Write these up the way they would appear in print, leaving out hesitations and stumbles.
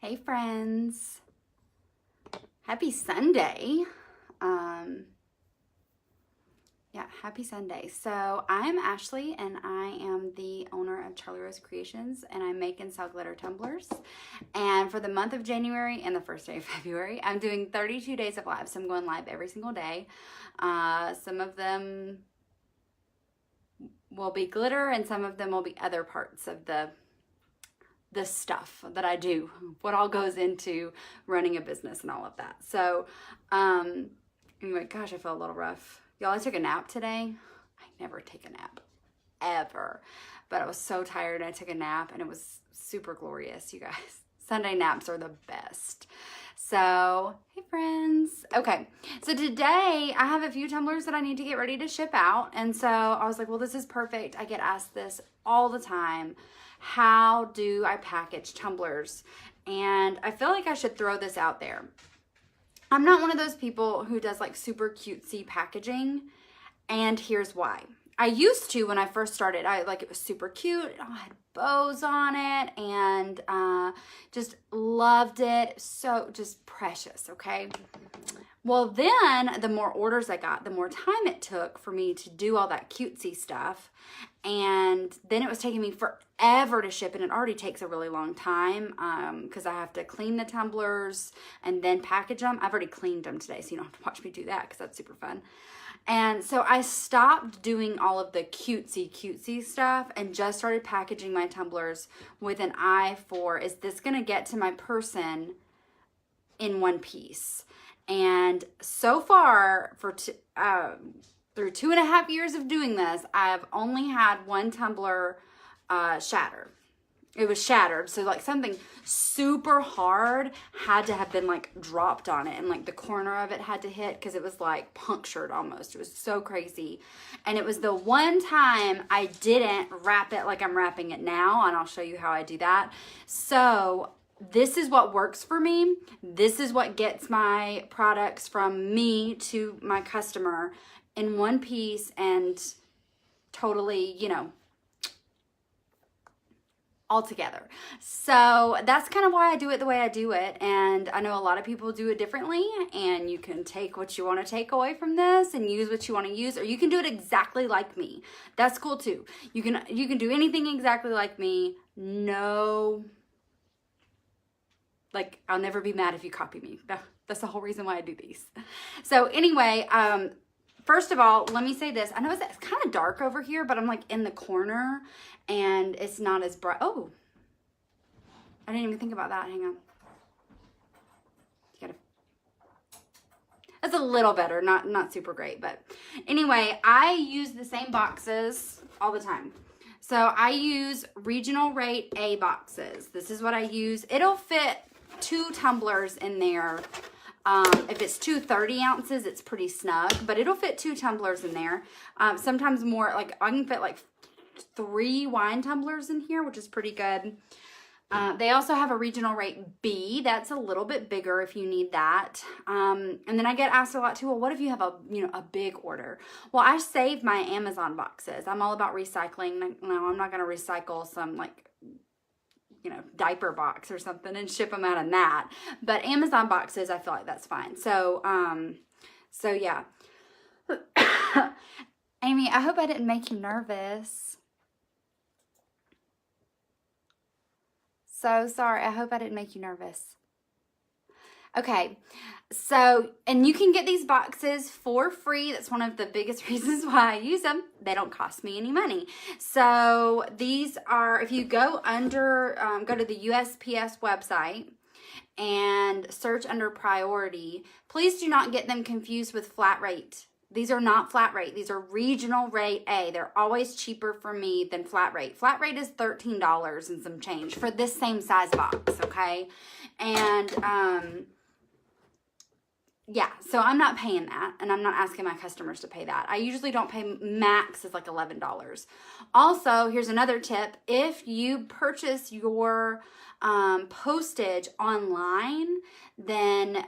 Hey friends, happy Sunday. Happy Sunday. So I'm Ashley and I am the owner of Charlie Rose Creations, and I make and sell glitter tumblers. And for the month of January and the first day of February, I'm doing 32 days of live. So I'm going live every single day. Some of them will be glitter and some of them will be other parts of the stuff that I do, what all goes into running a business and all of that. So anyway, gosh, I feel a little rough. Y'all, I took a nap today. I never take a nap, ever. But I was so tired and I took a nap and it was super glorious, you guys. Sunday naps are the best. So, hey friends. Okay, so today I have a few tumblers that I need to get ready to ship out. And so I was like, well, this is perfect. I get asked this all the time. How do I package tumblers? And I feel like I should throw this out there. I'm not one of those people who does like super cutesy packaging, and here's why. I used to when I first started. It was super cute. It all had bows on it and just loved it. So just precious, okay? Well, then the more orders I got, the more time it took for me to do all that cutesy stuff. And then it was taking me forever to ship, and it already takes a really long time because I have to clean the tumblers and then package them. I've already cleaned them today, so you don't have to watch me do that because that's super fun. And so I stopped doing all of the cutesy stuff and just started packaging my tumblers with an eye for, is this going to get to my person in one piece? And so far, through 2.5 years of doing this, I've only had one tumbler shatter. It was shattered, so like something super hard had to have been like dropped on it, and like the corner of it had to hit because it was like punctured almost. It was so crazy. And it was the one time I didn't wrap it like I'm wrapping it now, and I'll show you how I do that. So this is what works for me. This is what gets my products from me to my customer in one piece and totally, all together. So that's kind of why I do it the way I do it. And I know a lot of people do it differently, and you can take what you want to take away from this and use what you want to use, or you can do it exactly like me. That's cool too. You can do anything exactly like me. No, like, I'll never be mad if you copy me. That's the whole reason why I do these. So anyway, first of all, let me say this. I know it's kind of dark over here, but I'm like in the corner and it's not as bright. Oh, I didn't even think about that. Hang on. That's a little better, not super great, but anyway, I use the same boxes all the time. So I use regional rate A boxes. This is what I use. It'll fit 2 tumblers in there. If it's 2 30 ounces, it's pretty snug, but it'll fit 2 tumblers in there. Sometimes more, like I can fit like 3 wine tumblers in here, which is pretty good. They also have a regional rate B. That's a little bit bigger if you need that. And then I get asked a lot too, well, what if you have a big order? Well, I save my Amazon boxes. I'm all about recycling. No, I'm not going to recycle some like, diaper box or something and ship them out in that. But Amazon boxes, I feel like that's fine. So, yeah. Amy, I hope I didn't make you nervous. So sorry. I hope I didn't make you nervous. Okay, so, and you can get these boxes for free. That's one of the biggest reasons why I use them. They don't cost me any money. So these are, if you go under, go to the USPS website and search under priority, please do not get them confused with flat rate. These are not flat rate. These are regional rate A. They're always cheaper for me than flat rate. Flat rate is $13 and some change for this same size box, okay? And, yeah, so I'm not paying that, and I'm not asking my customers to pay that. I usually don't pay, max is like $11. Also, here's another tip. If you purchase your postage online, then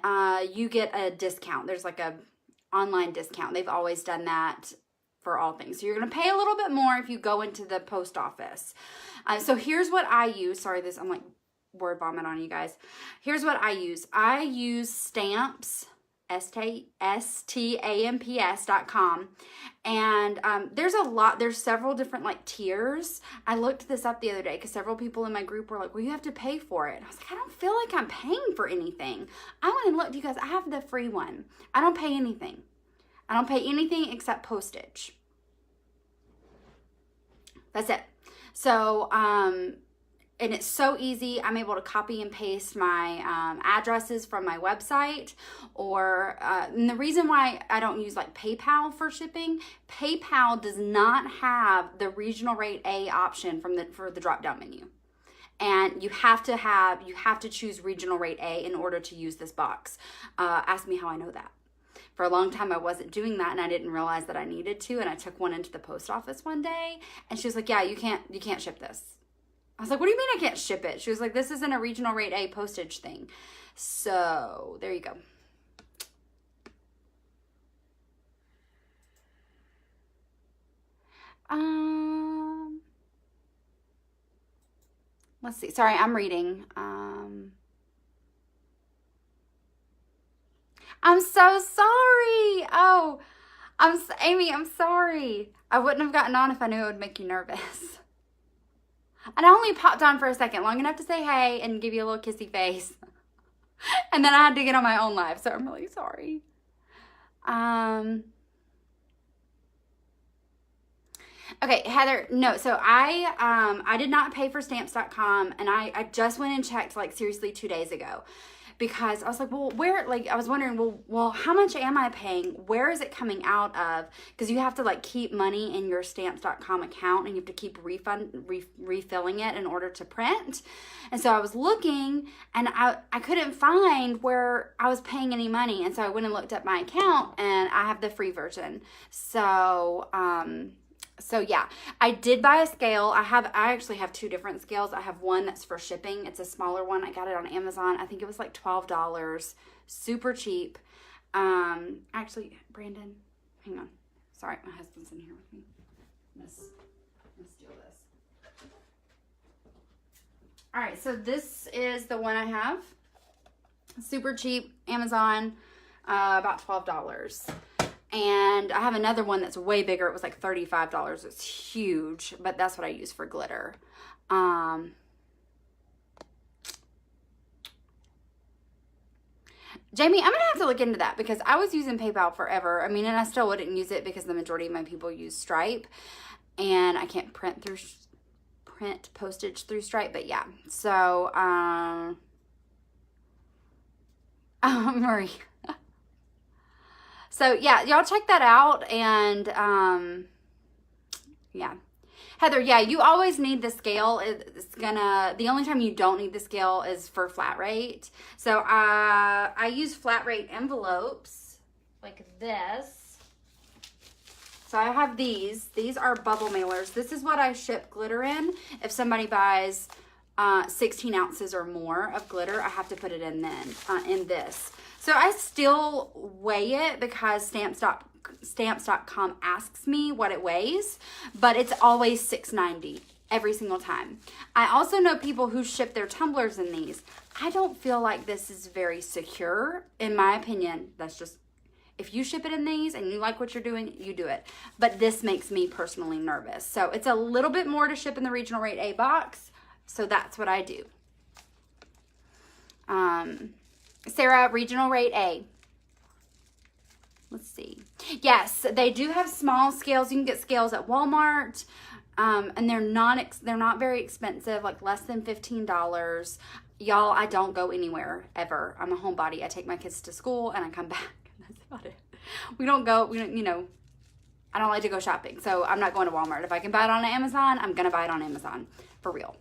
you get a discount. There's like a online discount. They've always done that for all things. So you're going to pay a little bit more if you go into the post office. So here's what I use. Sorry, I'm like word vomit on you guys. Here's what I use. I use Stamps, STAMPS.com. And there's several different like tiers. I looked this up the other day because several people in my group were like, well, you have to pay for it. And I was like, I don't feel like I'm paying for anything. I went and looked, you guys, I have the free one. I don't pay anything. I don't pay anything except postage. That's it. So, and it's so easy. I'm able to copy and paste my addresses from my website, and the reason why I don't use like PayPal for shipping, PayPal does not have the regional rate A option for the drop down menu. And you have to choose regional rate A in order to use this box. Ask me how I know that. For a long time, I wasn't doing that, and I didn't realize that I needed to. And I took one into the post office one day, and she was like, "Yeah, you can't ship this." I was like, "What do you mean I can't ship it?" She was like, "This isn't a regional rate A postage thing." So there you go. Let's see. Sorry, I'm reading. I'm so sorry. Oh, Amy, I'm sorry. I wouldn't have gotten on if I knew it would make you nervous. And I only popped on for a second, long enough to say hey and give you a little kissy face. And then I had to get on my own live, so I'm really sorry. Okay, Heather, no, so I did not pay for Stamps.com, and I just went and checked like seriously 2 days ago. Because I was like, well, I was wondering, well, how much am I paying? Where is it coming out of? Because you have to like keep money in your Stamps.com account, and you have to keep refilling it in order to print. And so I was looking, and I couldn't find where I was paying any money. And so I went and looked up my account, and I have the free version. So yeah, I did buy a scale. I actually have 2 different scales. I have one that's for shipping. It's a smaller one. I got it on Amazon. I think it was like $12. Super cheap. Actually, Brandon, hang on. Sorry, my husband's in here with me. Let's steal this. All right, so this is the one I have. Super cheap, Amazon, about $12. And I have another one that's way bigger. It was like $35. It's huge, but that's what I use for glitter. Jamie, I'm going to have to look into that because I was using PayPal forever. I mean, and I still wouldn't use it because the majority of my people use Stripe. And I can't print postage through Stripe, but yeah. So, Marie. So yeah, y'all check that out, and yeah. Heather, yeah, you always need the scale. The only time you don't need the scale is for flat rate. So I use flat rate envelopes like this. So I have these. These are bubble mailers. This is what I ship glitter in. If somebody buys 16 ounces or more of glitter, I have to put it in this. So I still weigh it because Stamps.com asks me what it weighs, but it's always $6.90 every single time. I also know people who ship their tumblers in these. I don't feel like this is very secure, in my opinion. That's just, if you ship it in these and you like what you're doing, you do it. But this makes me personally nervous. So it's a little bit more to ship in the regional rate A box. So that's what I do. Sarah, regional rate A. Let's see. Yes, they do have small scales. You can get scales at Walmart, and they're not very expensive, like less than $15. Y'all, I don't go anywhere ever. I'm a homebody. I take my kids to school and I come back. That's about it. I don't like to go shopping, so I'm not going to Walmart. If I can buy it on Amazon, I'm gonna buy it on Amazon for real.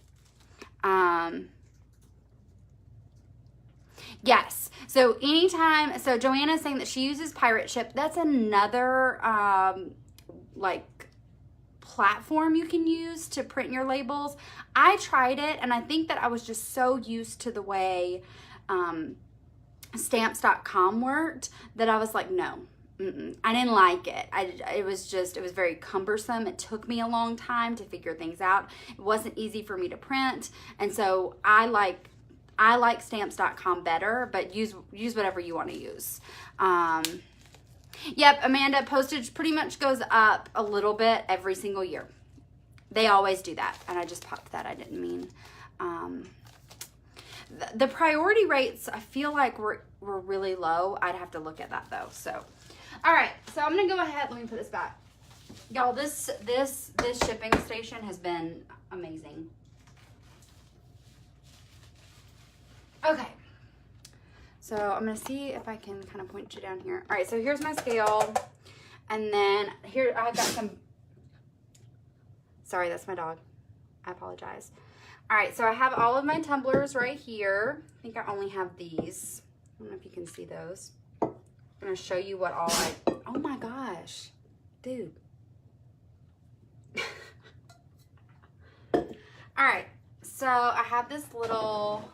Yes. So so Joanna's saying that she uses Pirate Ship. That's another like platform you can use to print your labels. I tried it, and I think that I was just so used to the way Stamps.com worked that I was like, no. I didn't like it. It was very cumbersome. It took me a long time to figure things out. It wasn't easy for me to print. And so I like I like stamps.com better, but use whatever you want to use. Yep, Amanda, postage pretty much goes up a little bit every single year. They always do that. And I just popped that. I didn't mean. The priority rates, I feel like were really low. I'd have to look at that though. So, all right. So I'm going to go ahead. Let me put this back. Y'all, this shipping station has been amazing. Okay. So I'm going to see if I can kind of point you down here. All right. So here's my scale. And then here I've got some. Sorry, that's my dog. I apologize. All right. So I have all of my tumblers right here. I think I only have these. I don't know if you can see those. I'm going to show you what all oh my gosh. Dude. All right, so I have this little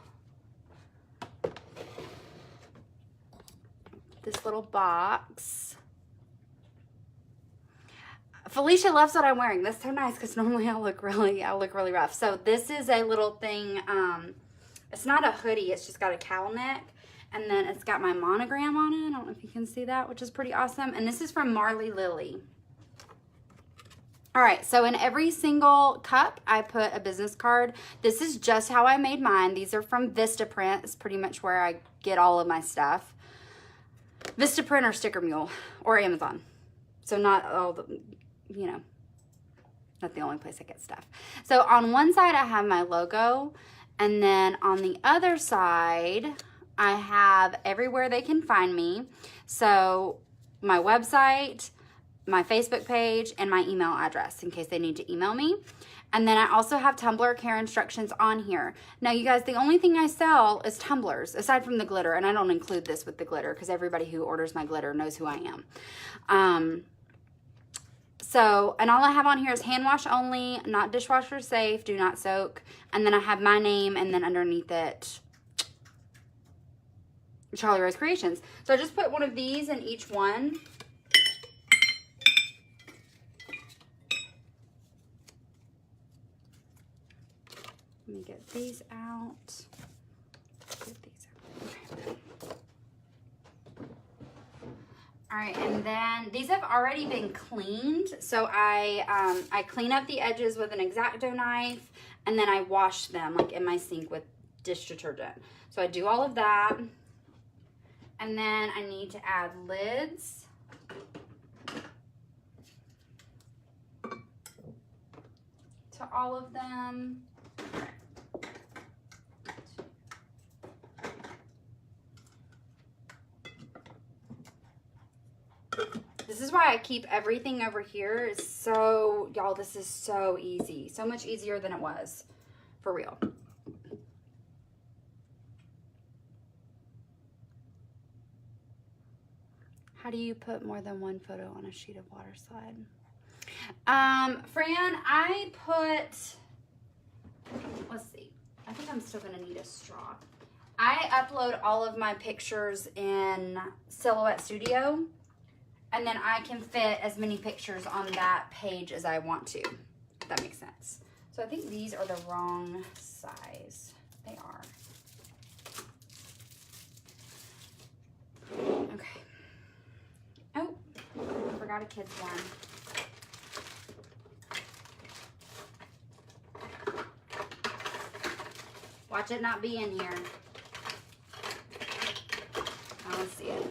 box. Felicia loves what I'm wearing. That's so nice because normally I look really rough. So this is a little thing. It's not a hoodie. It's just got a cowl neck, and then it's got my monogram on it. I don't know if you can see that, which is pretty awesome. And this is from Marley Lily. All right, so in every single cup, I put a business card. This is just how I made mine. These are from Vistaprint. It's pretty much where I get all of my stuff. Vistaprint or Sticker Mule or Amazon. So not all the, you know, not the only place I get stuff. So on one side, I have my logo. And then on the other side, I have everywhere they can find me. So my website, my Facebook page, and my email address in case they need to email me. And then I also have Tumbler care instructions on here. Now, you guys, the only thing I sell is tumblers, aside from the glitter. And I don't include this with the glitter because everybody who orders my glitter knows who I am. So, and all I have on here is hand wash only, not dishwasher safe, do not soak. And then I have my name, and then underneath it, Charlie Rose Creations. So I just put one of these in each one. Let me get these out. Get these out. Okay. All right, and then these have already been cleaned. So I clean up the edges with an X-Acto knife, and then I wash them like in my sink with dish detergent. So I do all of that. And then I need to add lids. To all of them. This is why I keep everything over here. It's so, y'all, this is so easy. So much easier than it was. For real. How do you put more than one photo on a sheet of water slide? Fran, I put, let's see. I think I'm still going to need a straw. I upload all of my pictures in Silhouette Studio. And then I can fit as many pictures on that page as I want to, if that makes sense. So I think these are the wrong size. They are. Okay. Oh, I forgot a kid's one. Watch it not be in here. I don't see it.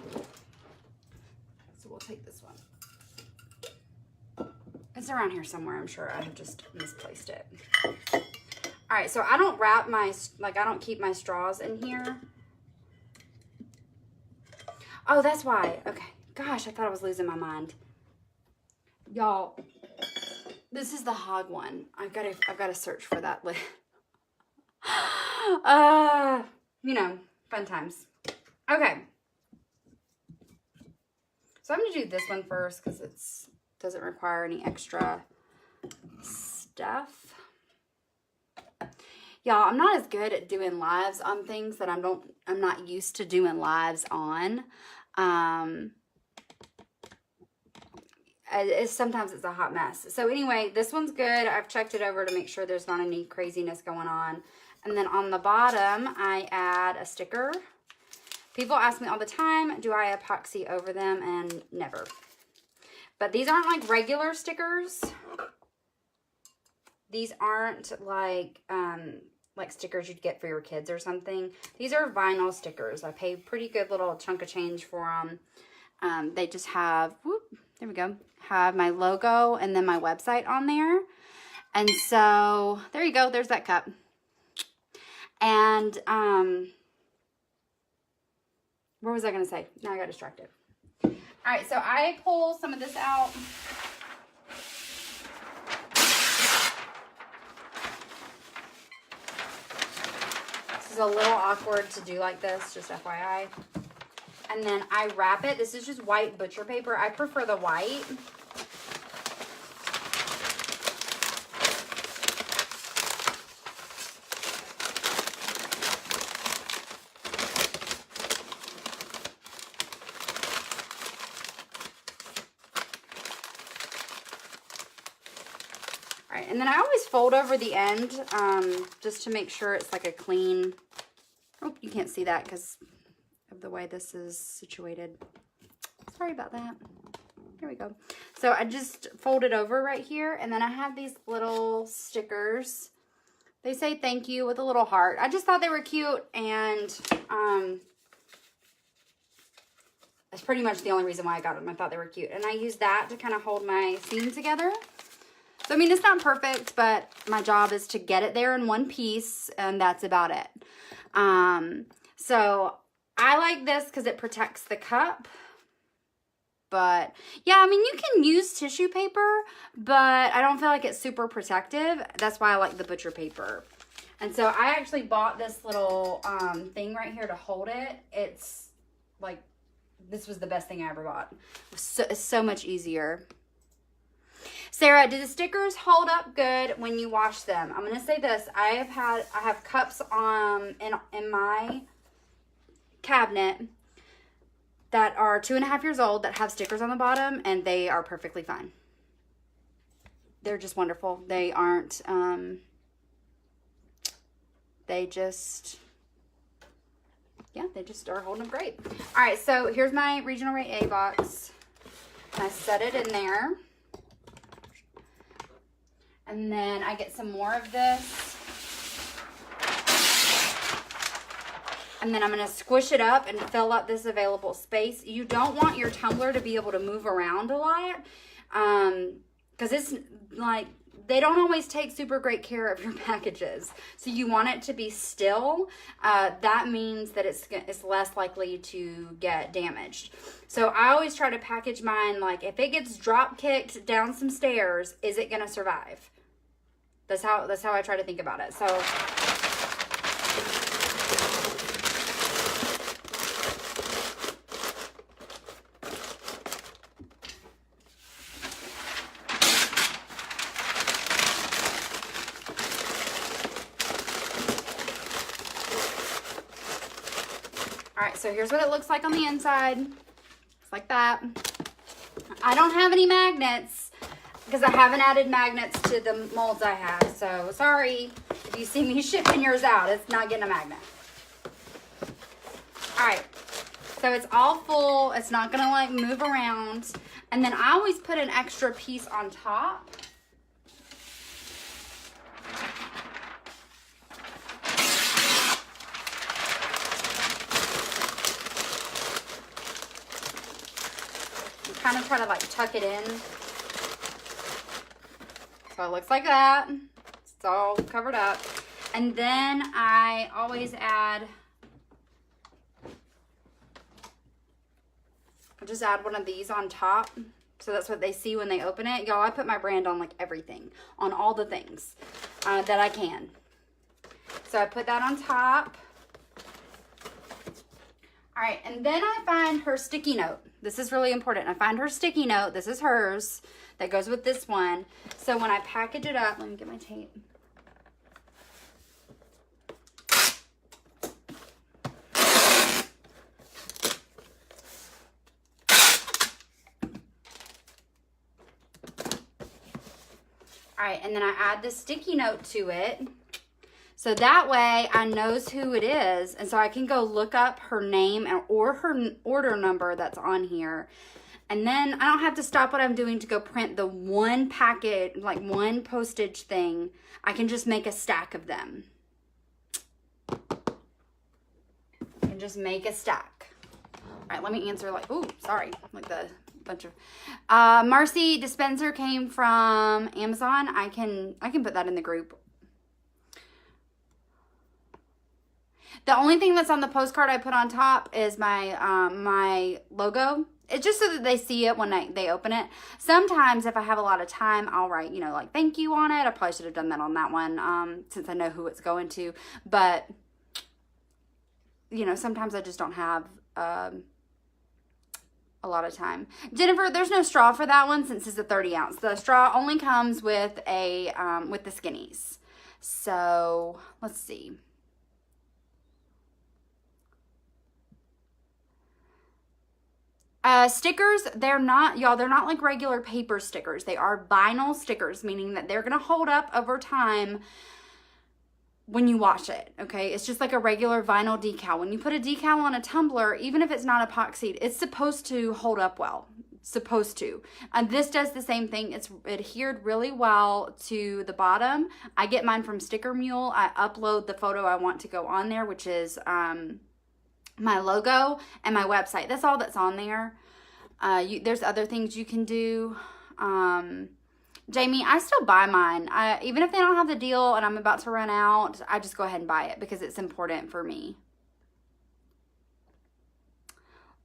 We'll take this one. It's around here somewhere. I'm sure I have just misplaced it. All right, so I don't wrap my, I don't keep my straws in here. Oh, that's why. Okay. Gosh, I thought I was losing my mind. Y'all, this is the hog one. I've got to search for that lid. You know, fun times. Okay. So I'm going to do this one first because it doesn't require any extra stuff. Y'all, I'm not as good at doing lives on things that I'm not used to doing lives on. Sometimes it's a hot mess. So anyway, this one's good. I've checked it over to make sure there's not any craziness going on. And then on the bottom, I add a sticker. People ask me all the time, do I epoxy over them? And never. But these aren't like regular stickers. These aren't like stickers you'd get for your kids or something. These are vinyl stickers. I paid pretty good little chunk of change for them. They just have, whoop, there we go, have my logo and then my website on there. And so, there you go, there's that cup. And, what was I going to say? Now I got distracted. All right, so I pull some of this out. This is a little awkward to do like this, just FYI. And then I wrap it. This is just white butcher paper. I prefer the white. And then I always fold over the end just to make sure it's like a clean, oh, you can't see that because of the way this is situated. Sorry about that. Here we go. So I just fold it over right here, and then I have these little stickers. They say thank you with a little heart. I just thought they were cute, and that's pretty much the only reason why I got them. I thought they were cute. And I use that to kind of hold my seam together. So, I mean, it's not perfect, but my job is to get it there in one piece, and that's about it. So, I like this because it protects the cup. But, yeah, I mean, you can use tissue paper, but I don't feel like it's super protective. That's why I like the butcher paper. And so, I actually bought this little thing right here to hold it. It's, like, this was the best thing I ever bought. It's so much easier. Sarah, do the stickers hold up good when you wash them? I'm gonna say this. I have cups in my cabinet that are 2.5 years old that have stickers on the bottom, and they are perfectly fine. They're just wonderful. They aren't. They just are holding up great. All right, so here's my Regional Rate A box. I set it in there. And then I get some more of this. And then I'm going to squish it up and fill up this available space. You don't want your tumbler to be able to move around a lot. Because it's like, they don't always take super great care of your packages. So you want it to be still. That means that it's less likely to get damaged. So I always try to package mine like, if it gets drop kicked down some stairs, is it going to survive? That's how I try to think about it. So all right, so here's what it looks like on the inside. It's like that. I don't have any magnets because I haven't added magnets to the molds I have. So sorry if you see me shipping yours out. It's not getting a magnet. All right. So it's all full. It's not going to like move around. And then I always put an extra piece on top. Kind of try to like tuck it in. So it looks like that. It's all covered up. And then I always add, I'll just add one of these on top. So that's what they see when they open it. Y'all, I put my brand on like everything, on all the things that I can. So I put that on top. All right, and then I find her sticky note. This is really important. I find her sticky note. This is hers. That goes with this one. So when I package it up, let me get my tape. All right, and then I add the sticky note to it. So that way I knows who it is, and so I can go look up her name or her order number that's on here. And then I don't have to stop what I'm doing to go print the one packet, like one postage thing. I can just make a stack of them. I can just make a stack. All right, let me answer like, ooh, sorry, like the bunch of, Marcy dispenser came from Amazon. I can put that in the group. The only thing that's on the postcard I put on top is my my logo. It's just so that they see it when they open it. Sometimes if I have a lot of time, I'll write, you know, like thank you on it. I probably should have done that on that one since I know who it's going to. But, you know, sometimes I just don't have a lot of time. Jennifer, there's no straw for that one since it's a 30 ounce. The straw only comes with a with the skinnies. So let's see. Stickers, they're not, y'all, they're not like regular paper stickers. They are vinyl stickers, meaning that they're going to hold up over time when you wash it, okay? It's just like a regular vinyl decal. When you put a decal on a tumbler, even if it's not epoxied, it's supposed to hold up well. It's supposed to. And this does the same thing. It's adhered really well to the bottom. I get mine from Sticker Mule. I upload the photo I want to go on there, which is my logo and my website. That's all that's on there. There's other things you can do. Jamie, I still buy mine. Even if they don't have the deal and I'm about to run out, I just go ahead and buy it because it's important for me.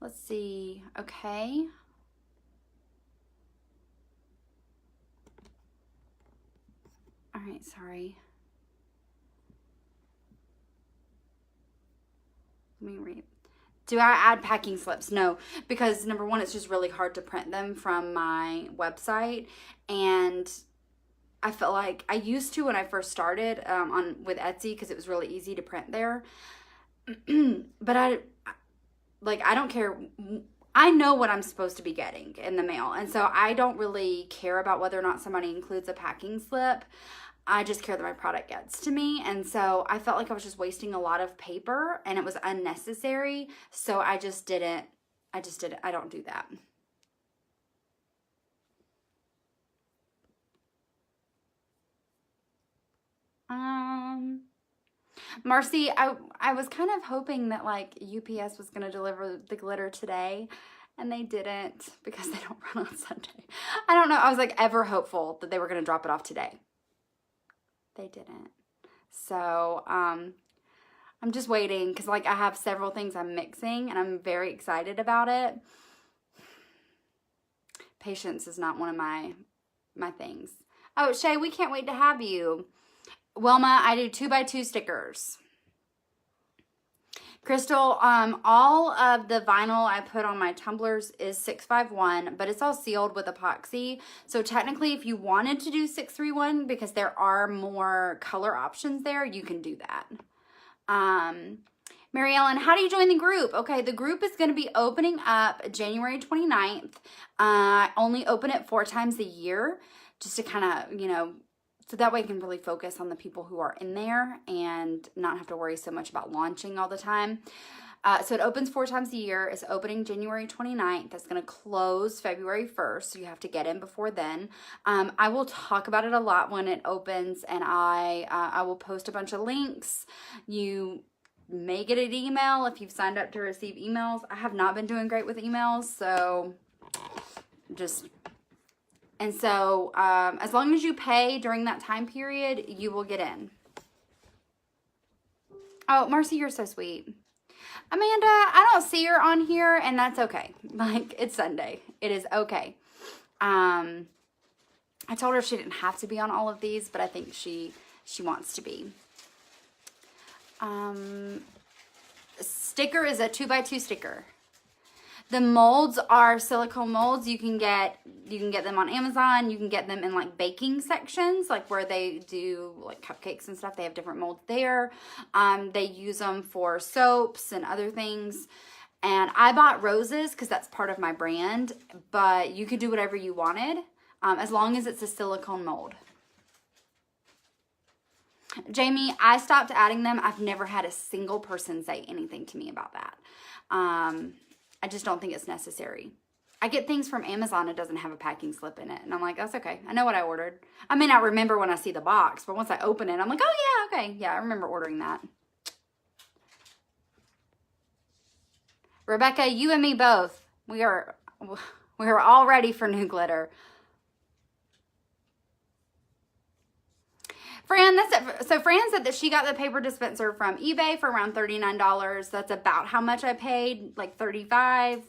Let's see. Okay. All right, sorry. Let me read. Do I add packing slips? No, because number one, it's just really hard to print them from my website, and I felt like I used to when I first started with Etsy because it was really easy to print there. But I don't care. I know what I'm supposed to be getting in the mail, and so I don't really care about whether or not somebody includes a packing slip. I just care that my product gets to me. And so I felt like I was just wasting a lot of paper and it was unnecessary. So I just didn't. I don't do that. Marcy, I was kind of hoping that like UPS was going to deliver the glitter today, and they didn't because they don't run on Sunday. I don't know. I was like ever hopeful that they were going to drop it off today. They didn't. So, I'm just waiting because like I have several things I'm mixing and I'm very excited about it. Patience is not one of my things. Oh, Shay, we can't wait to have you. Wilma, I do 2x2 stickers. Crystal, all of the vinyl I put on my tumblers is 651, but it's all sealed with epoxy. So technically, if you wanted to do 631, because there are more color options there, you can do that. Mary Ellen, how do you join the group? Okay, the group is going to be opening up January 29th. I only open it 4 times a year, just to kind of, you know, so that way I can really focus on the people who are in there and not have to worry so much about launching all the time. So it opens 4 times a year. It's opening January 29th. It's going to close February 1st. So you have to get in before then. I will talk about it a lot when it opens, and I will post a bunch of links. You may get an email if you've signed up to receive emails. I have not been doing great with emails, so just... And so, as long as you pay during that time period, you will get in. Oh, Marcy, you're so sweet. Amanda, I don't see her on here, and that's okay. Like, it's Sunday. It is okay. I told her she didn't have to be on all of these, but I think she wants to be. Sticker is a 2x2 sticker. The molds are silicone molds. You can get them on Amazon. You can get them in like baking sections, like where they do like cupcakes and stuff. They have different molds there. They use them for soaps and other things. And I bought roses because that's part of my brand, but you could do whatever you wanted as long as it's a silicone mold. Jamie, I stopped adding them. I've never had a single person say anything to me about that. I just don't think it's necessary. I get things from Amazon, it doesn't have a packing slip in it. And I'm like, that's okay. I know what I ordered. I may not remember when I see the box, but once I open it, I'm like, oh yeah, okay. Yeah, I remember ordering that. Rebecca, you and me both. We are all ready for new glitter. Fran, so Fran said that she got the paper dispenser from eBay for around $39. That's about how much I paid, like $35,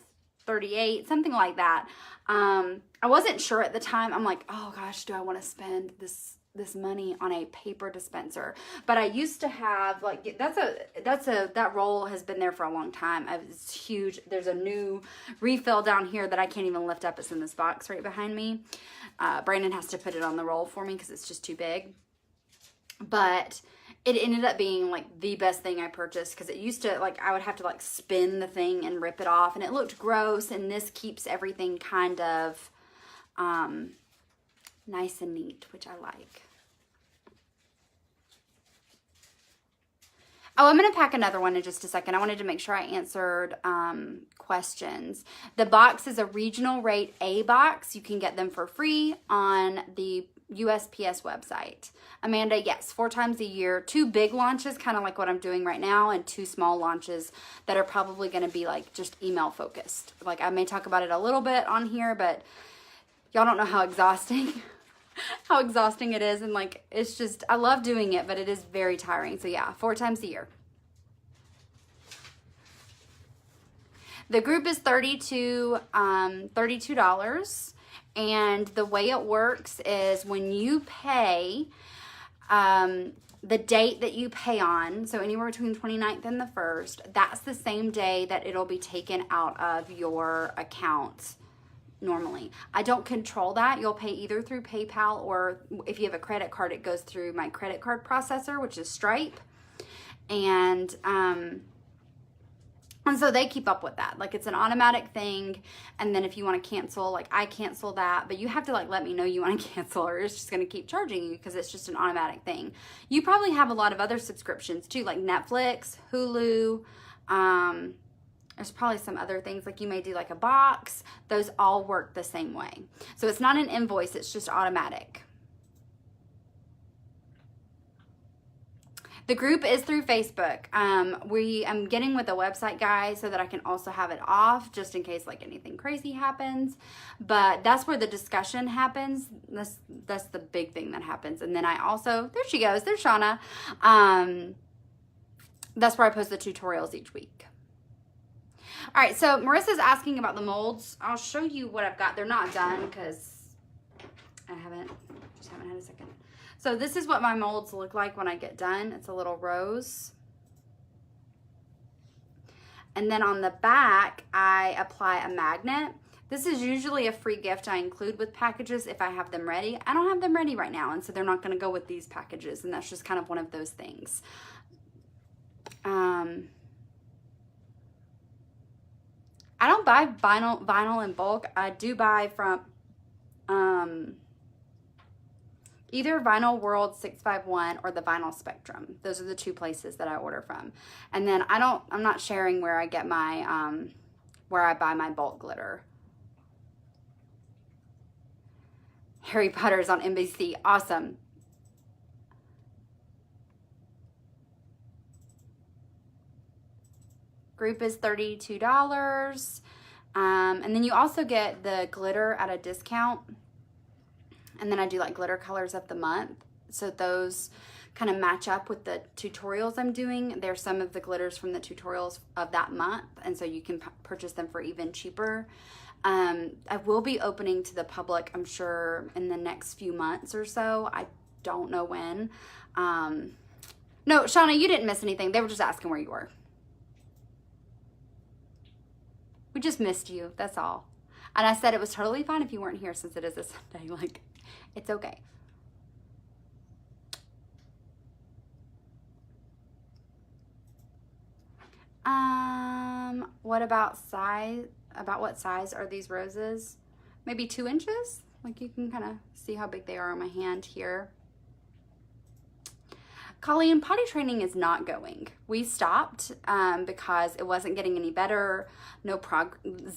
$38, something like that. I wasn't sure at the time. I'm like, oh gosh, do I want to spend this money on a paper dispenser? But I used to have, like, that roll has been there for a long time. It's huge. There's a new refill down here that I can't even lift up. It's in this box right behind me. Brandon has to put it on the roll for me because it's just too big. But it ended up being like the best thing I purchased, because it used to, like, I would have to like spin the thing and rip it off, and it looked gross, and this keeps everything kind of nice and neat, which I like. Oh, I'm going to pack another one in just a second. I wanted to make sure I answered questions. The box is a regional rate A box. You can get them for free on the USPS website. Amanda, yes, 4 times a year. 2 big launches, kind of like what I'm doing right now, and 2 small launches that are probably going to be like just email focused. Like, I may talk about it a little bit on here, but y'all don't know how exhausting it is. And like, it's just, I love doing it, but it is very tiring. So yeah, 4 times a year. The group is $32. And the way it works is when you pay, the date that you pay on, so anywhere between the 29th and the 1st, that's the same day that it'll be taken out of your account normally. I don't control that. You'll pay either through PayPal, or if you have a credit card, it goes through my credit card processor, which is Stripe. And so they keep up with that. Like, it's an automatic thing. And then if you want to cancel, like, I cancel that. But you have to, like, let me know you want to cancel, or it's just going to keep charging you, because it's just an automatic thing. You probably have a lot of other subscriptions too, like Netflix, Hulu. There's probably some other things, like you may do like a box. Those all work the same way. So it's not an invoice. It's just automatic. The group is through Facebook. I'm getting with a website guy so that I can also have it off, just in case like anything crazy happens. But that's where the discussion happens. That's the big thing that happens. And then I also, there she goes, there's Shauna. That's where I post the tutorials each week. All right, so Marissa's asking about the molds. I'll show you what I've got. They're not done because I just haven't had a second. So this is what my molds look like when I get done. It's a little rose. And then on the back, I apply a magnet. This is usually a free gift I include with packages if I have them ready. I don't have them ready right now, and so they're not going to go with these packages, and that's just kind of one of those things. I don't buy vinyl in bulk. I do buy from either Vinyl World 651 or the Vinyl Spectrum. Those are the 2 places that I order from. And then I'm not sharing where I get my, where I buy my bulk glitter. Harry Potter's on NBC. Awesome. Group is $32. And then you also get the glitter at a discount. And then I do like glitter colors of the month. So those kind of match up with the tutorials I'm doing. There's some of the glitters from the tutorials of that month. And so you can purchase them for even cheaper. I will be opening to the public, I'm sure, in the next few months or so. I don't know when. No, Shauna, you didn't miss anything. They were just asking where you were. We just missed you, that's all. And I said it was totally fine if you weren't here, since it is a Sunday. Like, it's okay. What about size? About what size are these roses? Maybe 2 inches? Like, you can kind of see how big they are on my hand here. Colleen, potty training is not going. We stopped because it wasn't getting any better.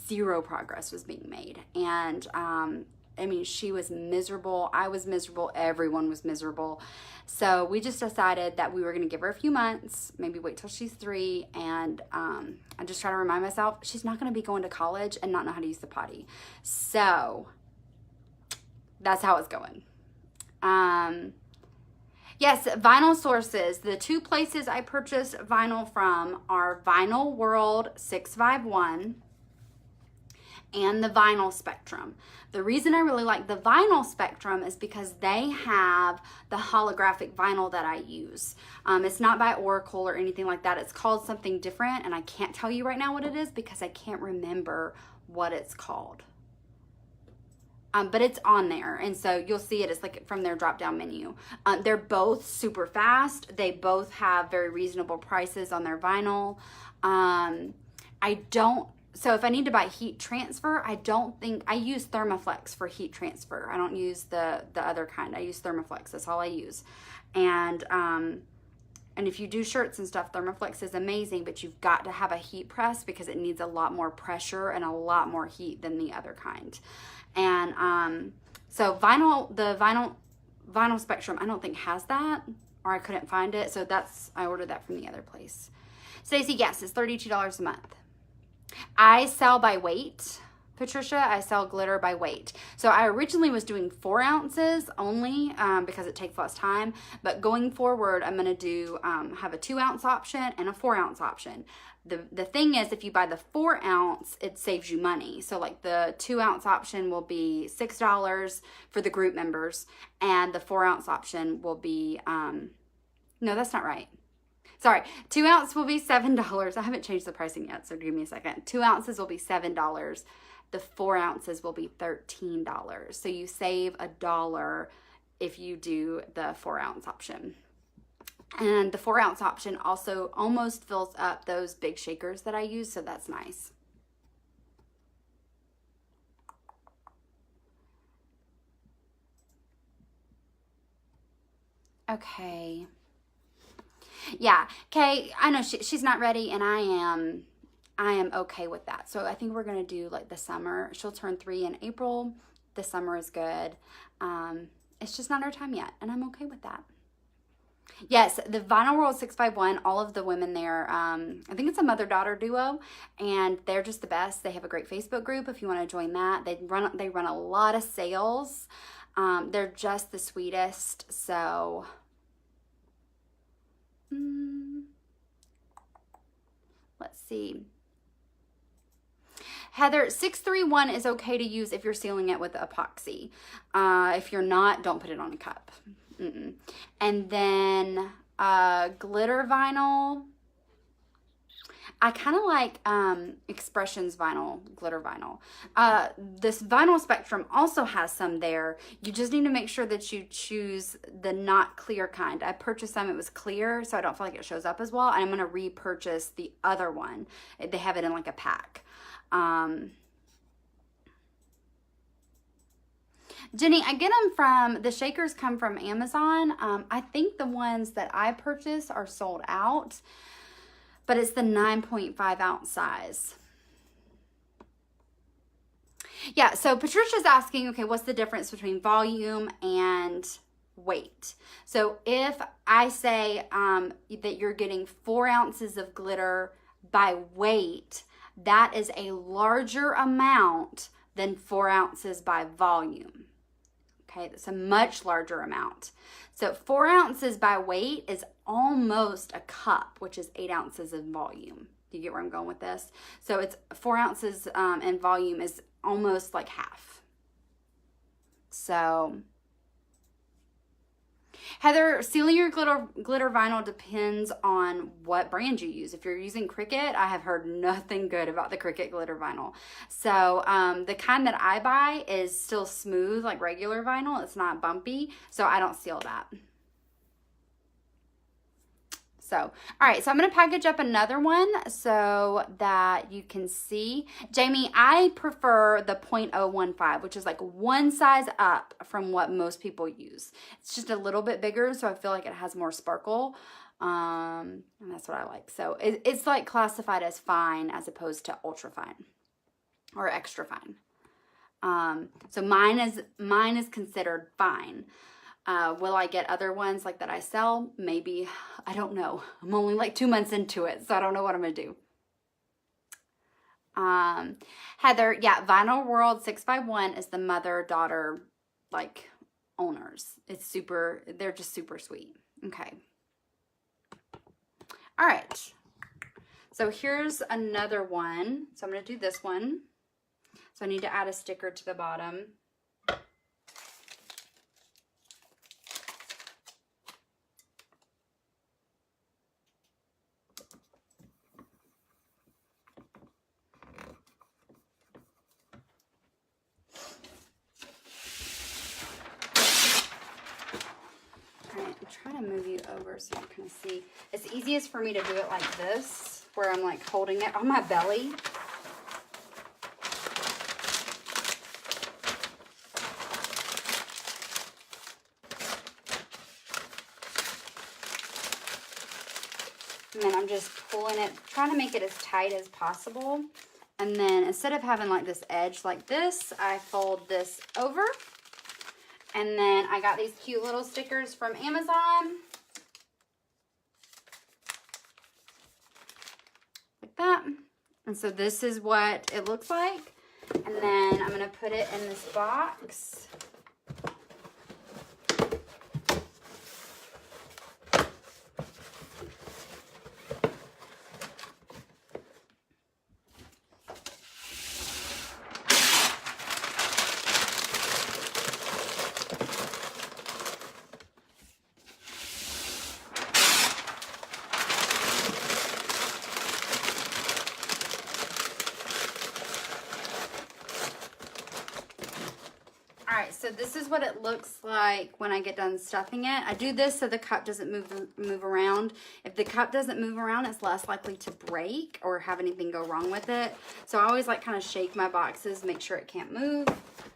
Zero progress was being made. And I mean, she was miserable. I was miserable. Everyone was miserable. So we just decided that we were going to give her a few months, maybe wait till she's 3. And I just try to remind myself, she's not going to be going to college and not know how to use the potty. So that's how it's going. Yes, vinyl sources. The 2 places I purchased vinyl from are Vinyl World 651 and the Vinyl Spectrum. The reason I really like the Vinyl Spectrum is because they have the holographic vinyl that I use. It's not by Oracle or anything like that. It's called something different, and I can't tell you right now what it is because I can't remember what it's called. But it's on there, and so you'll see it. It's like from their drop-down menu. They're both super fast. They both have very reasonable prices on their vinyl. So if I need to buy heat transfer, I use Thermoflex for heat transfer. I don't use the other kind. I use Thermoflex. That's all I use. And if you do shirts and stuff, Thermoflex is amazing, but you've got to have a heat press because it needs a lot more pressure and a lot more heat than the other kind. And so the vinyl Spectrum, I don't think has that, or I couldn't find it. So I ordered that from the other place. Stacey, yes, it's $32 a month. I sell by weight. Patricia, I sell glitter by weight. So I originally was doing 4 ounces only because it takes less time. But going forward, I'm going to have a 2 ounce option and a 4 ounce option. The thing is, if you buy the 4 ounce, it saves you money. So like the 2 ounce option will be $6 for the group members. And the 4 ounce option will be, no, that's not right. Sorry, 2 ounce will be $7. I haven't changed the pricing yet, so give me a second. 2 ounces will be $7. The 4 ounces will be $13. So you save $1 if you do the 4 ounce option. And the 4 ounce option also almost fills up those big shakers that I use, so that's nice. Okay. Yeah, Kay, I know she's not ready, and I am okay with that. So I think we're going to do like the summer. She'll turn 3 in April. The summer is good. It's just not our time yet, and I'm okay with that. Yes, the Vinyl World 651, all of the women there, I think it's a mother-daughter duo, and they're just the best. They have a great Facebook group if you want to join that. They run a lot of sales. They're just the sweetest, so... Let's see. Heather, 631 is okay to use if you're sealing it with epoxy. If you're not, don't put it on a cup. And then glitter vinyl. I kind of like Expressions vinyl, glitter vinyl. This Vinyl Spectrum also has some there. You just need to make sure that you choose the not clear kind. I purchased some, it was clear, so I don't feel like it shows up as well. And I'm going to repurchase the other one. They have it in like a pack. Jenny, I get them from, the shakers come from Amazon. I think the ones that I purchased are sold out, but it's the 9.5 ounce size. Yeah, so Patricia's asking, okay, what's the difference between volume and weight? So if I say that you're getting 4 ounces of glitter by weight, that is a larger amount than 4 ounces by volume. Okay, that's a much larger amount. So 4 ounces by weight is almost a cup, which is 8 ounces in volume. Do you get where I'm going with this? So it's 4 ounces in volume is almost like half. So Heather, sealing your glitter vinyl depends on what brand you use. If you're using Cricut, I have heard nothing good about the Cricut glitter vinyl. So the kind that I buy is still smooth like regular vinyl. It's not bumpy, so I don't seal that. So, all right, so I'm going to package up another one so that you can see. Jamie, I prefer the .015, which is like one size up from what most people use. It's just a little bit bigger, so I feel like it has more sparkle. And that's what I like. So it's like classified as fine as opposed to ultra fine or extra fine. So mine is considered fine. Will I get other ones like that I sell? Maybe. I don't know. I'm only like 2 months into it, so I don't know what I'm going to do. Heather, yeah, Vinyl World 651 is the mother-daughter, like, owners. They're just super sweet. Okay. All right. So here's another one. So I'm going to do this one. So I need to add a sticker to the bottom. To move you over so you can see. It's easiest for me to do it like this, where I'm like holding it on my belly. And then I'm just pulling it, trying to make it as tight as possible. And then instead of having like this edge like this, I fold this over. And then I got these cute little stickers from Amazon. Like that. And so this is what it looks like. And then I'm going to put it in this box. So this is what it looks like when I get done stuffing it. I do this so the cup doesn't move around. If the cup doesn't move around, it's less likely to break or have anything go wrong with it. So I always like kind of shake my boxes, make sure it can't move.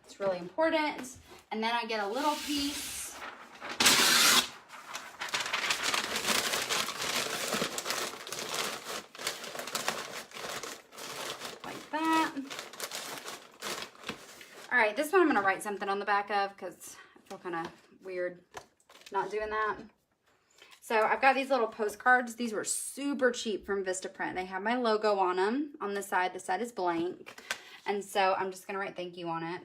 It's really important. And then I get a little piece. Like that. All right, this one I'm going to write something on the back of because I feel kind of weird not doing that. So I've got these little postcards. These were super cheap from Vistaprint. They have my logo on them on the side. The side is blank. And so I'm just going to write thank you on it.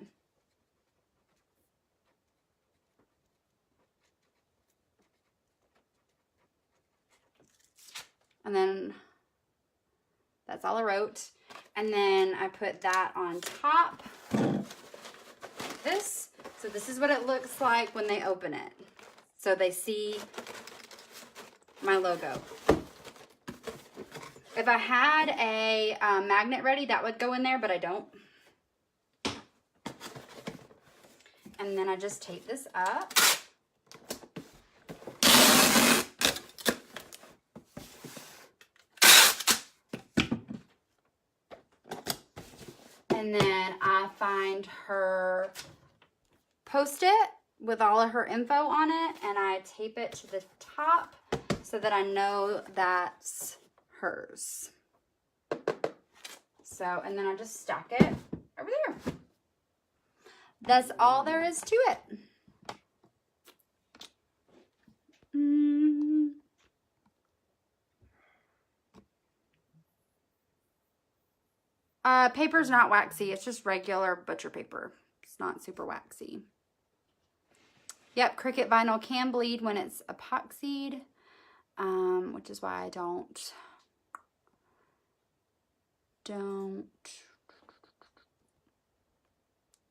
And then that's all I wrote. And then I put that on top. This. So this is what it looks like when they open it. So they see my logo. If I had a magnet ready, that would go in there, but I don't. And then I just tape this up. And then I find her Post-it with all of her info on it, and I tape it to the top so that I know that's hers. So, and then I just stack it over there. That's all there is to it. Paper's not waxy. It's just regular butcher paper. It's not super waxy. Yep, Cricut vinyl can bleed when it's epoxied, which is why I don't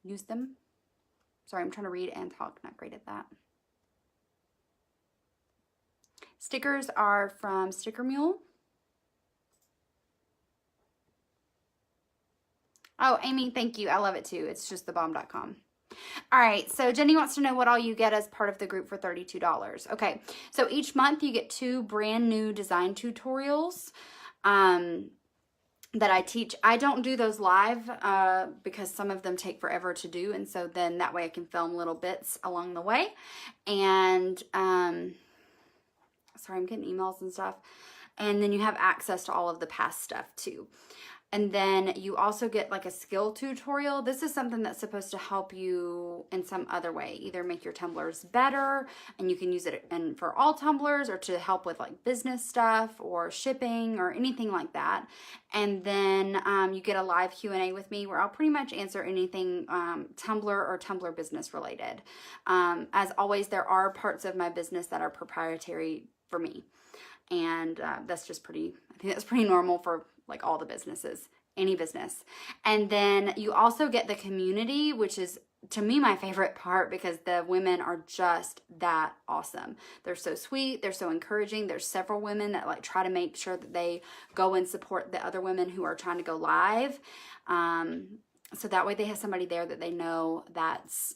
use them. Sorry, I'm trying to read and talk. Not great at that. Stickers are from Sticker Mule. Oh, Amy, thank you. I love it too. It's just thebomb.com. All right, so Jenny wants to know what all you get as part of the group for $32. Okay, so each month you get 2 brand new design tutorials that I teach. I don't do those live because some of them take forever to do, and so then that way I can film little bits along the way. And sorry, I'm getting emails and stuff. And then you have access to all of the past stuff too. And then you also get like a skill tutorial. This is something that's supposed to help you in some other way, either make your tumblers better and you can use it for all tumblers, or to help with like business stuff or shipping or anything like that. And then you get a live Q&A with me where I'll pretty much answer anything Tumbler or Tumbler business related. As always, there are parts of my business that are proprietary for me. And that's just I think that's pretty normal for like all the businesses, any business. And then you also get the community, which is to me my favorite part because the women are just that awesome. They're so sweet, they're so encouraging. There's several women that like try to make sure that they go and support the other women who are trying to go live. So that way they have somebody there that they know that's,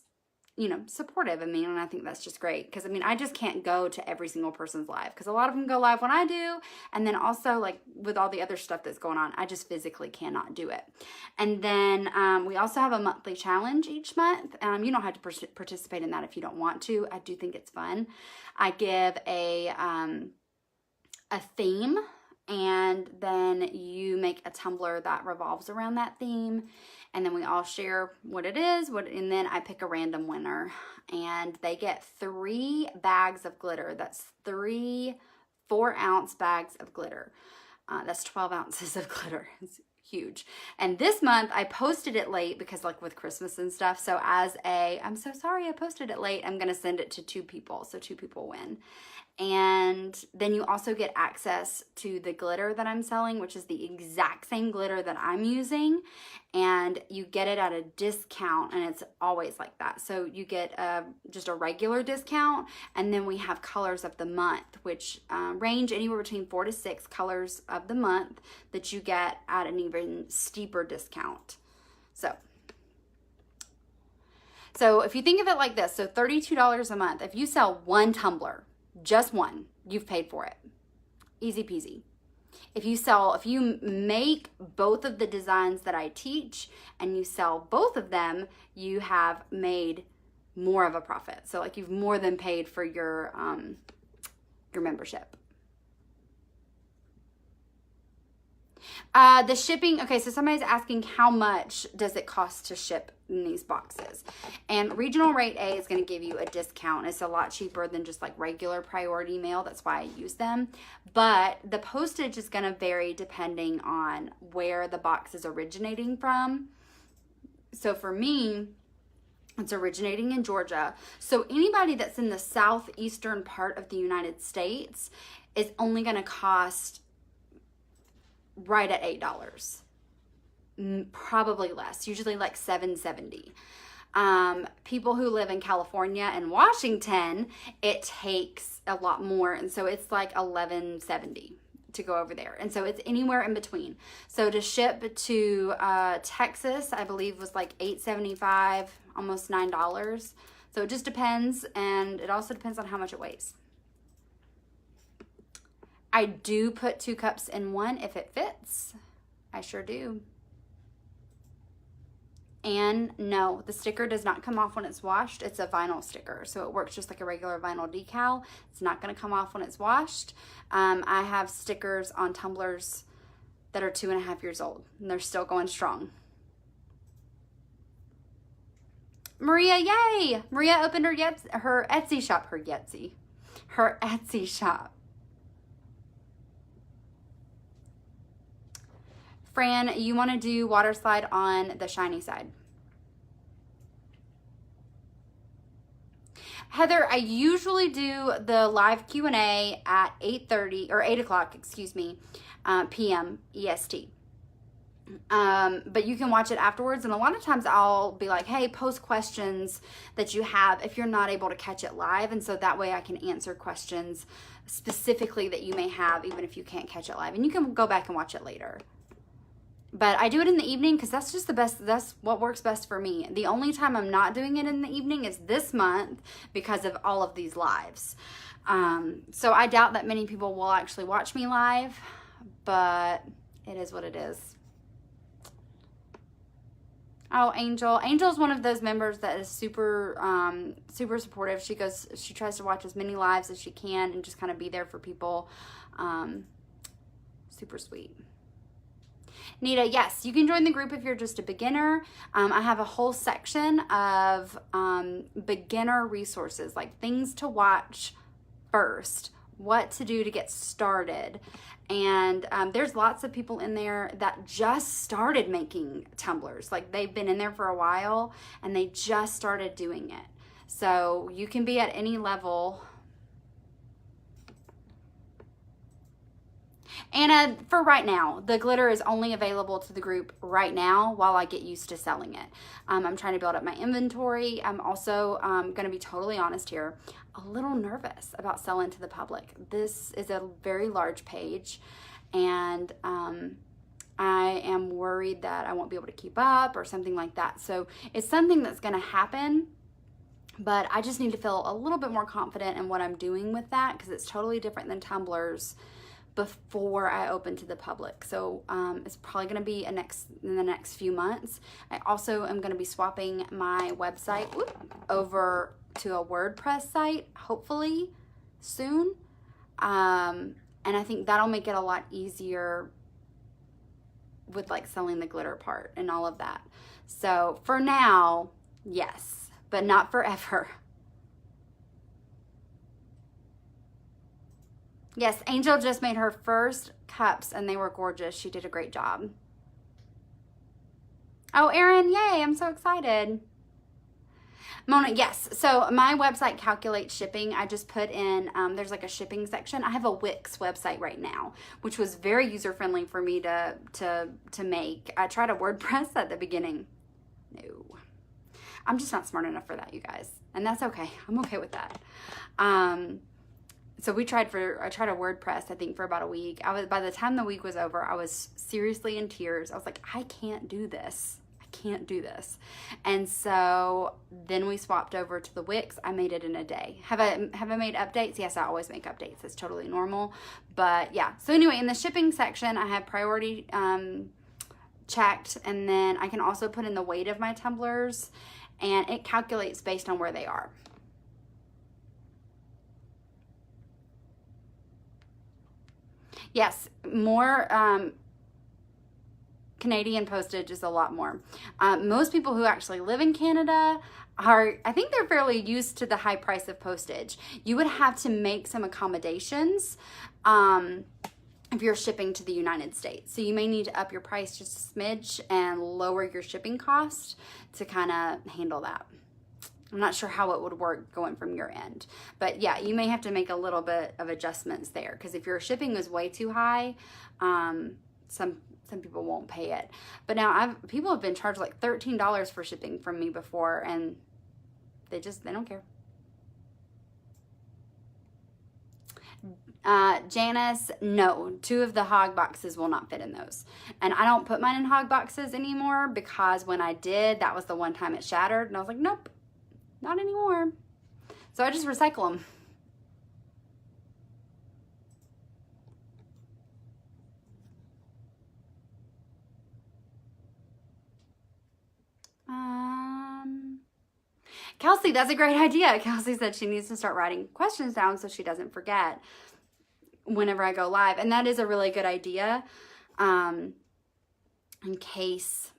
you know, supportive. I mean, and I think that's just great because, I mean, I just can't go to every single person's live because a lot of them go live when I do. And then also like with all the other stuff that's going on, I just physically cannot do it. And then we also have a monthly challenge each month. You don't have to participate in that if you don't want to. I do think it's fun. I give a theme, and then you make a tumbler that revolves around that theme. And then we all share what it is, and then I pick a random winner. And they get 3 bags of glitter. That's 3 4-ounce bags of glitter. That's 12 ounces of glitter. It's huge. And this month I posted it late because like with Christmas and stuff. So I'm so sorry I posted it late. I'm going to send it to 2 people. So 2 people win. And then you also get access to the glitter that I'm selling, which is the exact same glitter that I'm using. And you get it at a discount, and it's always like that. So you get just a regular discount, and then we have colors of the month, which range anywhere between 4 to 6 colors of the month that you get at an even steeper discount. So if you think of it like this, so $32 a month, if you sell 1 tumbler, just 1, you've paid for it. Easy peasy. If you make both of the designs that I teach and you sell both of them, you have made more of a profit. So like you've more than paid for your membership. The shipping, okay, so somebody's asking how much does it cost to ship in these boxes? And regional rate A is going to give you a discount. It's a lot cheaper than just like regular priority mail. That's why I use them. But the postage is going to vary depending on where the box is originating from. So for me, it's originating in Georgia. So anybody that's in the southeastern part of the United States is only going to cost right at $8, probably less, usually like $7.70. People who live in California and Washington, it takes a lot more, and so it's like $11.70 to go over there, and so it's anywhere in between. So to ship to Texas, I believe was like $8.75, almost $9. So it just depends, and it also depends on how much it weighs. I do put 2 cups in one if it fits. I sure do. And no, the sticker does not come off when it's washed. It's a vinyl sticker, so it works just like a regular vinyl decal. It's not going to come off when it's washed. I have stickers on tumblers that are 2.5 years old, and they're still going strong. Maria, yay! Maria opened her Etsy shop. Her Etsy shop. Fran, you want to do water slide on the shiny side. Heather, I usually do the live Q&A at 8:30 or 8 o'clock, excuse me, p.m. EST. But you can watch it afterwards, and a lot of times I'll be like, hey, post questions that you have if you're not able to catch it live, and so that way I can answer questions specifically that you may have even if you can't catch it live, and you can go back and watch it later. But I do it in the evening because that's just the best. That's what works best for me. The only time I'm not doing it in the evening is this month because of all of these lives. So I doubt that many people will actually watch me live, but it is what it is. Oh, Angel. Angel's one of those members that is super, super supportive. She tries to watch as many lives as she can and just kind of be there for people. Super sweet. Nita, yes, you can join the group if you're just a beginner. I have a whole section of beginner resources, like things to watch first, what to do to get started. And there's lots of people in there that just started making tumblers. Like they've been in there for a while and they just started doing it. So you can be at any level. Anna, for right now, the glitter is only available to the group right now while I get used to selling it. I'm trying to build up my inventory. I'm also going to be totally honest here, a little nervous about selling to the public. This is a very large page, and I am worried that I won't be able to keep up or something like that. So it's something that's going to happen, but I just need to feel a little bit more confident in what I'm doing with that because it's totally different than tumblers before I open to the public. So it's probably going to be in the next few months. I also am going to be swapping my website over to a WordPress site, hopefully soon. And I think that'll make it a lot easier with like selling the glitter part and all of that. So for now, yes, but not forever. Yes, Angel just made her first cups and they were gorgeous. She did a great job. Oh, Erin, yay, I'm so excited. Mona, yes, so my website calculates shipping. I just put in, there's like a shipping section. I have a Wix website right now, which was very user-friendly for me to make. I tried a WordPress at the beginning. No, I'm just not smart enough for that, you guys. And that's okay. I'm okay with that. So I tried a WordPress, I think, for about a week. By the time the week was over, I was seriously in tears. I was like, I can't do this. I can't do this. And so then we swapped over to the Wix. I made it in a day. Have I made updates? Yes, I always make updates. It's totally normal. But yeah. So anyway, in the shipping section, I have priority checked, and then I can also put in the weight of my tumblers, and it calculates based on where they are. Yes, more Canadian postage is a lot more. Most people who actually live in Canada I think they're fairly used to the high price of postage. You would have to make some accommodations if you're shipping to the United States. So you may need to up your price just a smidge and lower your shipping cost to kind of handle that. I'm not sure how it would work going from your end. But yeah, you may have to make a little bit of adjustments there, because if your shipping is way too high, some people won't pay it. But now people have been charged like $13 for shipping from me before, and they don't care. Janice, no, 2 of the hog boxes will not fit in those. And I don't put mine in hog boxes anymore, because when I did, that was the one time it shattered, and I was like, nope. Not anymore. So I just recycle them. Kelsey, that's a great idea. Kelsey said she needs to start writing questions down so she doesn't forget whenever I go live. And that is a really good idea. In case,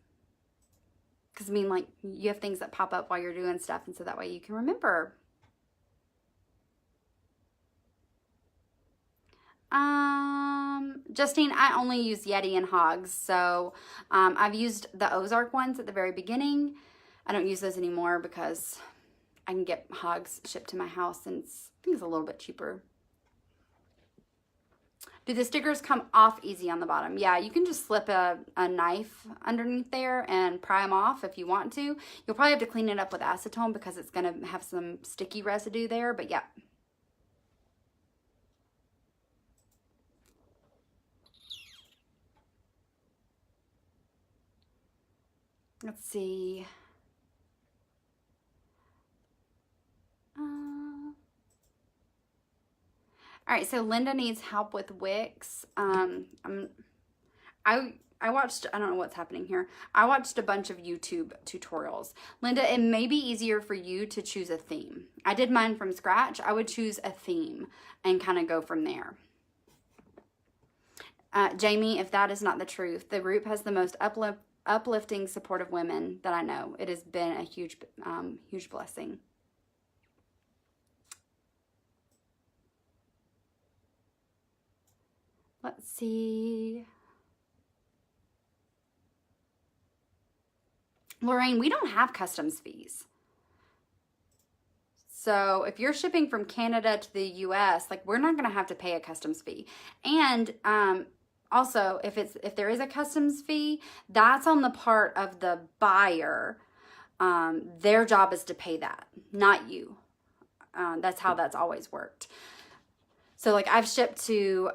because I mean, like, you have things that pop up while you're doing stuff, and so that way you can remember. Justine, I only use Yeti and hogs. So I've used the Ozark ones at the very beginning. I don't use those anymore because I can get hogs shipped to my house, and I think it's a little bit cheaper. Do the stickers come off easy on the bottom? Yeah, you can just slip a knife underneath there and pry them off if you want to. You'll probably have to clean it up with acetone because it's going to have some sticky residue there, but yeah. Let's see. All right, so Linda needs help with Wix. I watched, I don't know what's happening here. I watched a bunch of YouTube tutorials. Linda, it may be easier for you to choose a theme. I did mine from scratch. I would choose a theme and kind of go from there. Jamie, if that is not the truth, the group has the most uplifting, supportive women that I know. It has been a huge, huge blessing. Let's see. Lorraine, we don't have customs fees. So if you're shipping from Canada to the US, like we're not going to have to pay a customs fee. And also, if there is a customs fee, that's on the part of the buyer. Their job is to pay that, not you. That's how that's always worked. So like I've shipped to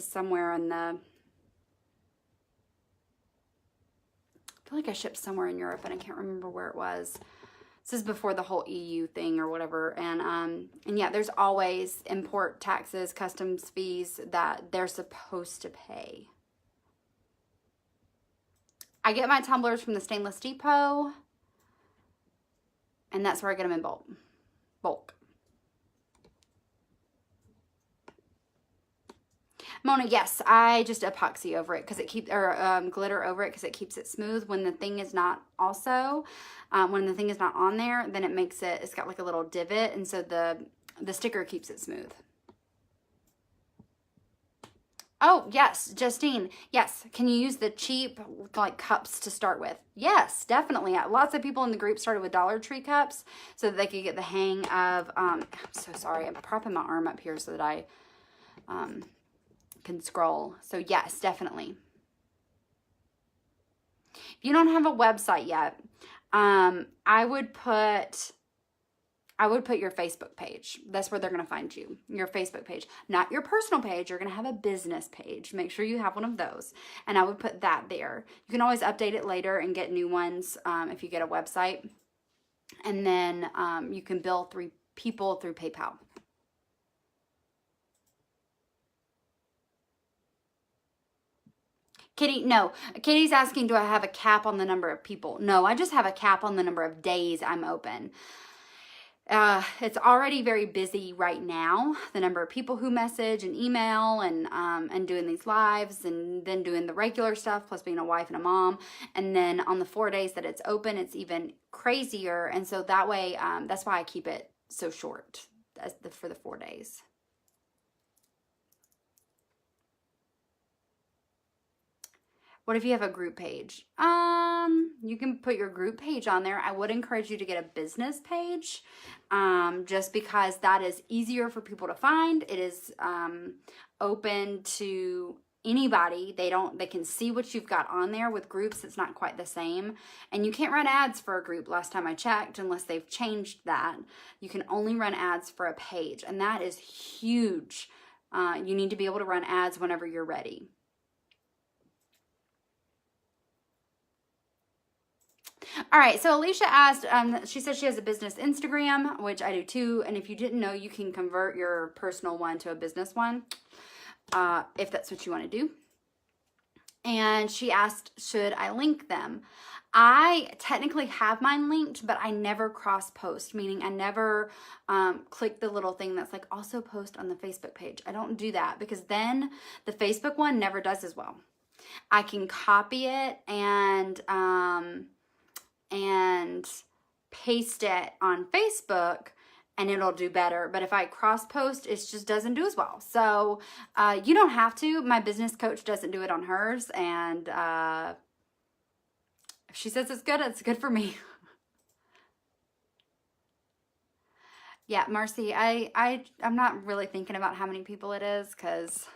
somewhere in the, I feel like I shipped somewhere in Europe and I can't remember where it was. This is before the whole EU thing or whatever. And yeah, there's always import taxes, customs fees that they're supposed to pay. I get my tumblers from the Stainless Depot, and that's where I get them in bulk. Mona, yes, I just epoxy over it because it keeps, or glitter over it because it keeps it smooth. When the thing is not when the thing is not on there, then it makes it, it's got like a little divot, and so the sticker keeps it smooth. Oh, yes, Justine, yes. Can you use the cheap like cups to start with? Yes, definitely. Lots of people in the group started with Dollar Tree cups so that they could get the hang of, I'm so sorry, I'm propping my arm up here so that I can scroll. So yes, definitely. If you don't have a website yet, I would put your Facebook page. That's where they're going to find you. Your Facebook page, not your personal page. You're going to have a business page. Make sure you have one of those. And I would put that there. You can always update it later and get new ones if you get a website. And then you can bill people through PayPal. Kitty, no. Kitty's asking, do I have a cap on the number of people? No, I just have a cap on the number of days I'm open. It's already very busy right now. The number of people who message and email and doing these lives and then doing the regular stuff, plus being a wife and a mom. And then on the 4 days that it's open, it's even crazier. And so that way, that's why I keep it so short for the 4 days. What if you have a group page? You can put your group page on there. I would encourage you to get a business page, just because that is easier for people to find. It is open to anybody. They can see what you've got on there. With groups, it's not quite the same. And you can't run ads for a group last time I checked, unless they've changed that. You can only run ads for a page, and that is huge. You need to be able to run ads whenever you're ready. All right, so Alicia asked, she says she has a business Instagram, which I do too. And if you didn't know, you can convert your personal one to a business one, if that's what you want to do. And she asked, should I link them? I technically have mine linked, but I never cross post, meaning I never click the little thing that's like also post on the Facebook page. I don't do that because then the Facebook one never does as well. I can copy it and paste it on Facebook and it'll do better. But if I cross post, it just doesn't do as well. So you don't have to. My business coach doesn't do it on hers. And if she says it's good for me. Yeah, Marcy, I'm not really thinking about how many people it is because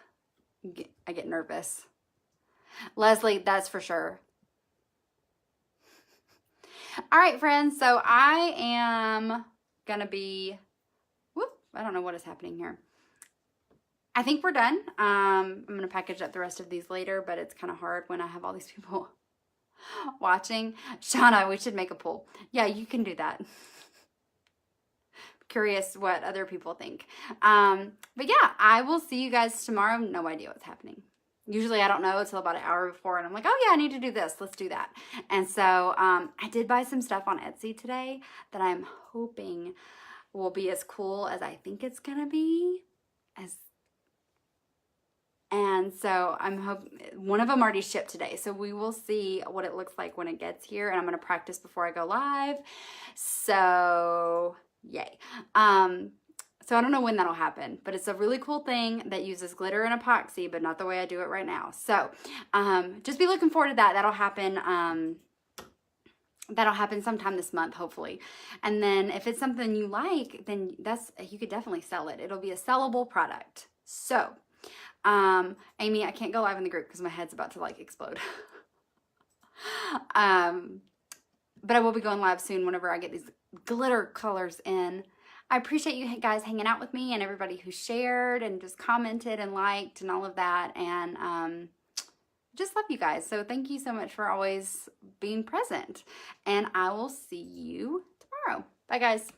I get nervous. Leslie, that's for sure. All right, friends, so I am going to be, I don't know what is happening here. I think we're done. I'm going to package up the rest of these later, but it's kind of hard when I have all these people. watching. Shauna, we should make a poll. Yeah, you can do that. Curious what other people think. But yeah, I will see you guys tomorrow. No idea what's happening. Usually I don't know until about an hour before, and I'm like, oh yeah, I need to do this. Let's do that. And so I did buy some stuff on Etsy today that I'm hoping will be as cool as I think it's gonna be. And so I'm hoping one of them already shipped today. So we will see what it looks like when it gets here. And I'm going to practice before I go live. So yay. So I don't know when that'll happen, but it's a really cool thing that uses glitter and epoxy, but not the way I do it right now. So just be looking forward to that. That'll happen. That'll happen sometime this month, hopefully. And then if it's something you like, then you could definitely sell it. It'll be a sellable product. So Amy, I can't go live in the group because my head's about to like explode. But I will be going live soon whenever I get these glitter colors in. I appreciate you guys hanging out with me and everybody who shared and just commented and liked and all of that. And just love you guys. So thank you so much for always being present. And I will see you tomorrow. Bye, guys.